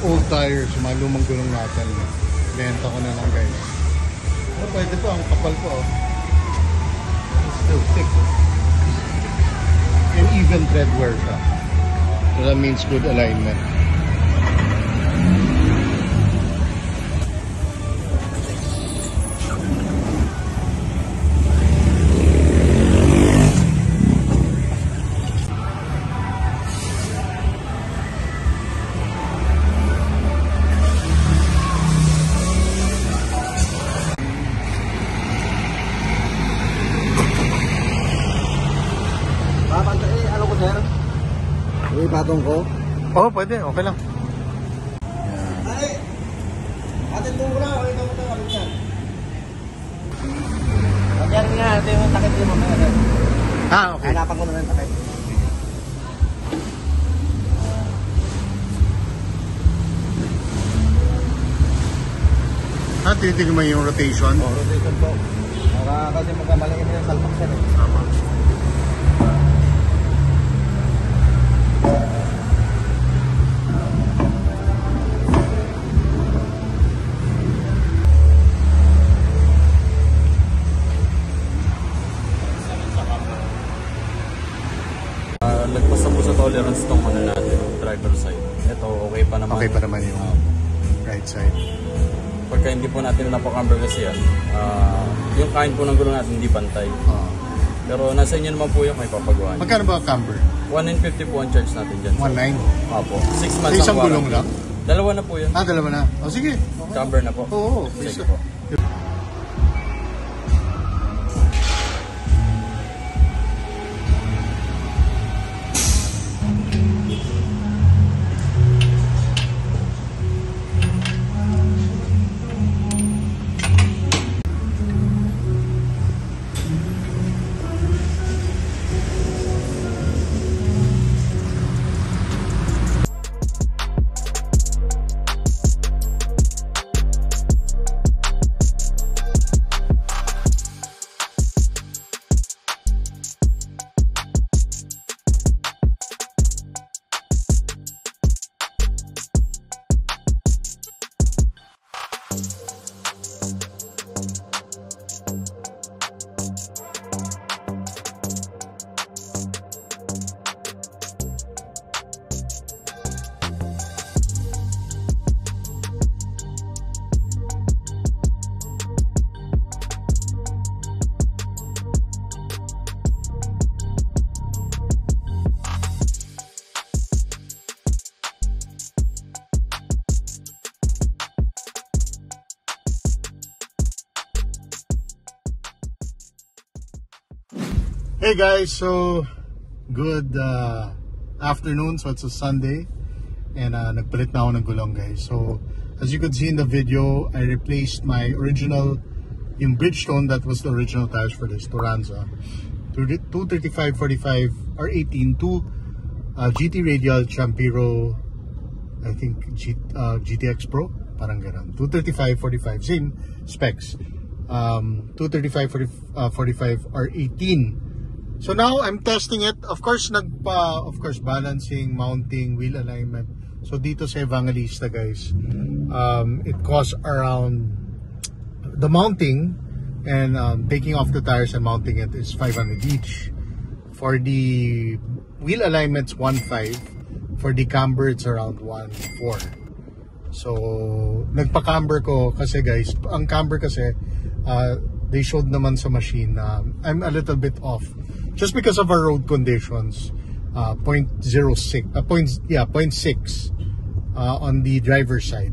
old tires, yung mga lumang gulong natin. Benta ko na lang guys. Pero pwede pa, ang kapal po. It's still thick. And even tread wear siya. So that means good alignment. Patong ko? Oo, pwede. Okay lang. Ay! Atin ko lang. Okay ka mo ito. Alit yan. Yan nga. Ito yung takip mo. Okay. Hanapan ko na ng takip. Tinitignan mo yung rotation? Oo, rotation po. Kasi magkamalingin yung salpak siya. Tama. Nagpasa po sa tolerance tong ano natin, driver side. Ito, okay pa naman. Okay pa naman yung right side. Pagka hindi po natin napaka-camber kasi yan, yung kain po ng gulong natin hindi pantay. Pero nasa inyo naman po yung may papagawa. Magkano ba camber? 1,950 po ang charge natin dyan. 1,900? Opo. 6 months isang ang gulong lang? Dalawa na po yun. Dalawa na. O sige. Camber na po. Oo. Sige po. Hey guys, so good afternoon. So it's a Sunday and nagpalit na ako ng gulong guys. So as you could see in the video, I replaced my original, yung Bridgestone that was the original tires for this Turanza, 235 45 or 18 to GT Radial Champiro, I think GTX Pro, parang ganun. 235 45 same specs. 235 45 or 18. So now I'm testing it. Of course, balancing, mounting, wheel alignment. So dito sa Evangelista guys, it costs around the mounting and taking off the tires and mounting it is 500 each. For the wheel alignments 1.5. For the camber it's around 1.4. So nagpa-camber ko kasi guys, ang camber kasi they showed naman sa machine na I'm a little bit off. Just because of our road conditions, 0.6 on the driver's side.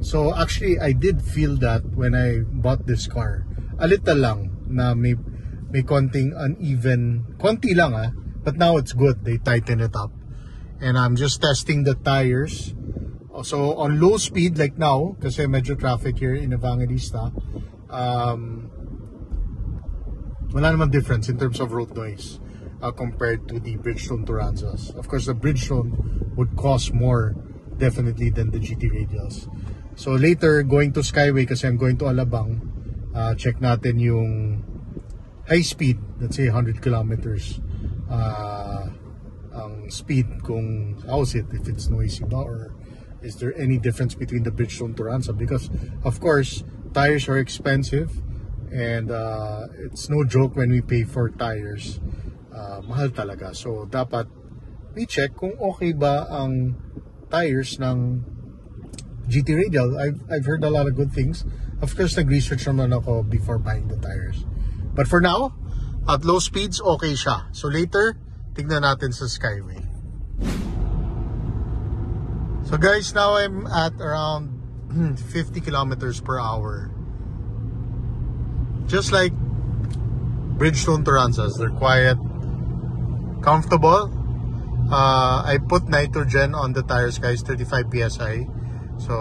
So actually, I did feel that when I bought this car, a little lang na may konting uneven, konti lang but now it's good. They tighten it up, and I'm just testing the tires. So on low speed like now, kasi medyo traffic here in Evangelista, wala naman difference in terms of road noise compared to the Bridgestone Turanzas. Of course, the Bridgestone would cost more definitely than the GT Radials. So later, going to Skyway kasi I'm going to Alabang, check natin yung high speed, let's say 100 kilometers ang speed, kung how's it, if it's noisy ba or is there any difference between the Bridgestone Turanza? Because of course tires are expensive, and it's no joke when we pay for tires. Mahal talaga. So dapat we check kung okay ba ang tires ng GT Radial. I've heard a lot of good things. Of course, nag-research naman ako before buying the tires. But for now, at low speeds, okay siya. So later, tignan natin sa Skyway. So guys, now I'm at around 50 kilometers per hour. Just like Bridgestone Turanzas, they're quiet, comfortable. I put nitrogen on the tires, guys, 35 PSI. So,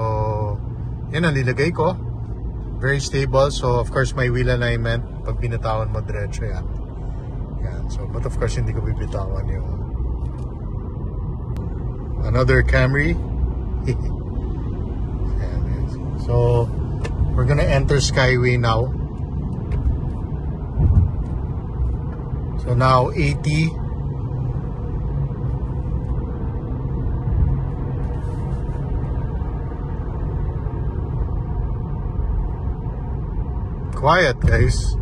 yun ang nilagay ko. Very stable. So, of course, may wheel alignment. Pag binatawan mo, diretso yan. Yan. So, but of course, hindi ko bibitawan yung another Camry. So, we're gonna enter Skyway now. So now 80. Quiet, guys.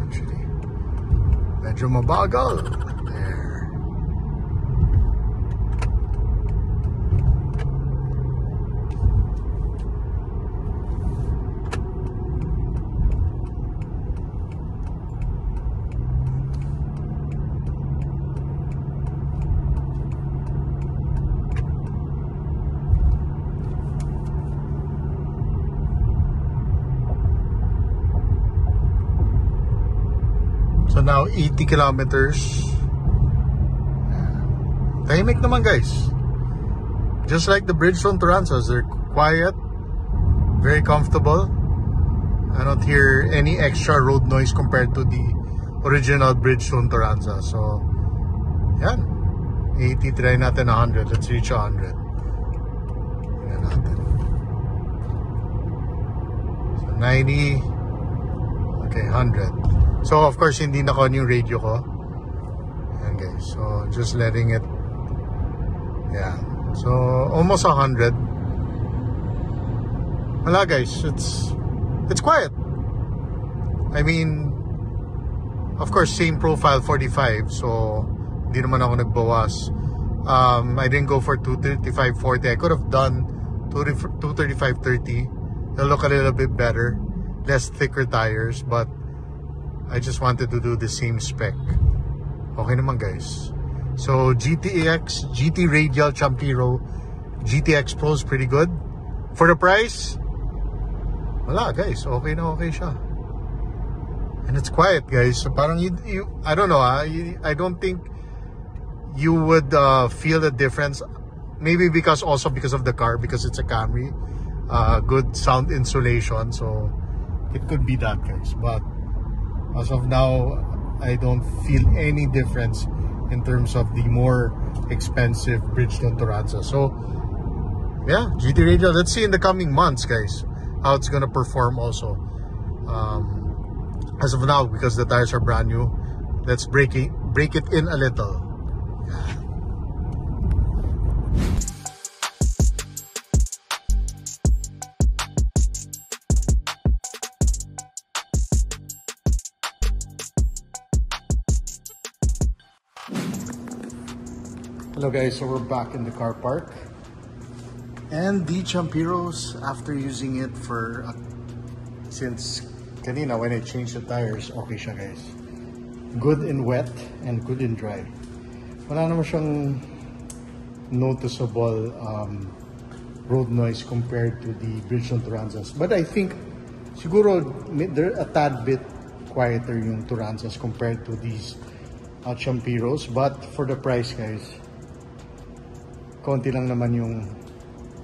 Actually, medyo mabagal. There. So now 80 kilometers. Tahimik naman, guys. Just like the Bridgestone Turanzas, they're quiet, very comfortable. I don't hear any extra road noise compared to the original Bridgestone Turanza. So, yan. 80, try natin 100. Let's reach 100. Yan natin. So 90. Okay, 100. So, of course, hindi na-on yung radio ko. Ayan, guys. So, just letting it. Yeah. So, almost 100. Wala, guys. It's quiet. I mean, of course, same profile, 45. So, hindi naman ako nagbawas. I didn't go for 235/40. I could have done 235/30. It'll look a little bit better. Less thicker tires, but I just wanted to do the same spec. Okay naman, guys. So GTX, GT Radial Champiro, GTX Pro is pretty good. For the price, wala, guys. Okay na okay siya. And it's quiet, guys. So parang you I don't know. I don't think you would feel the difference. Maybe because of the car, because it's a Camry. Good sound insulation. So it could be that, guys. But as of now, I don't feel any difference in terms of the more expensive Bridgestone Turanza. So, yeah, GT Radial. Let's see in the coming months, guys, how it's gonna perform also. As of now, because the tires are brand new, let's break it in a little. Hello guys, so we're back in the car park, and the Champiros, after using it for since kanina when I changed the tires, okay siya, guys. Good in wet and good in dry. Wala naman siyang noticeable road noise compared to the Bridgestone Turanzas, but I think siguro they're a tad bit quieter yung Turanzas compared to these Champiros. But for the price, guys, konti lang naman yung,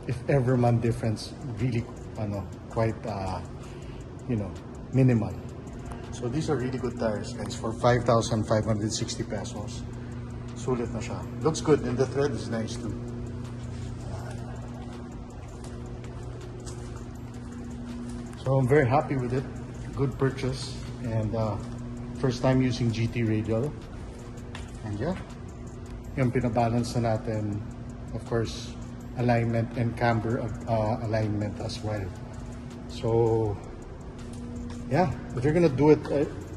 if ever man, difference. Really quite minimal. So these are really good tires, guys, for 5,560 pesos. Sulit na siya. Looks good, and the thread is nice too. So I'm very happy with it. Good purchase, and first time using GT Radial. And yeah, yung pinabalance na natin, of course, alignment and camber alignment as well. So yeah, if you're gonna do it,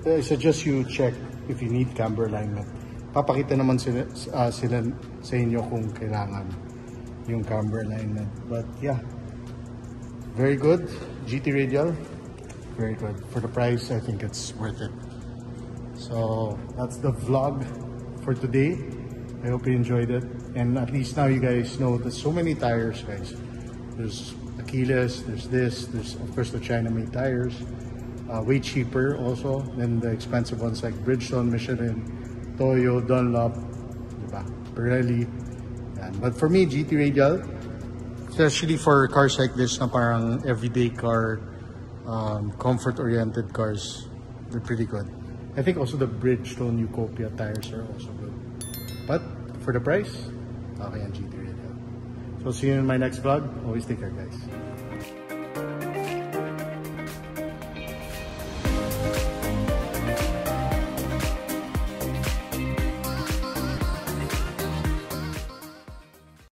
I suggest you check if you need camber alignment. Papakita naman sila sa inyo kung kailangan yung camber alignment. But yeah, very good. GT Radial, very good. For the price, I think it's worth it. So that's the vlog for today. I hope you enjoyed it. And at least now you guys know there's so many tires, guys. There's Achilles, there's this, there's of course the China-made tires. Way cheaper also than the expensive ones like Bridgestone, Michelin, Toyo, Dunlop, diba? Pirelli. Yan. But for me, GT Radial, especially for cars like this na parang everyday car, comfort-oriented cars, they're pretty good. I think also the Bridgestone Utopia tires are also good. But for the price, okay ang GT Radial. So see you in my next vlog. Always take care, guys.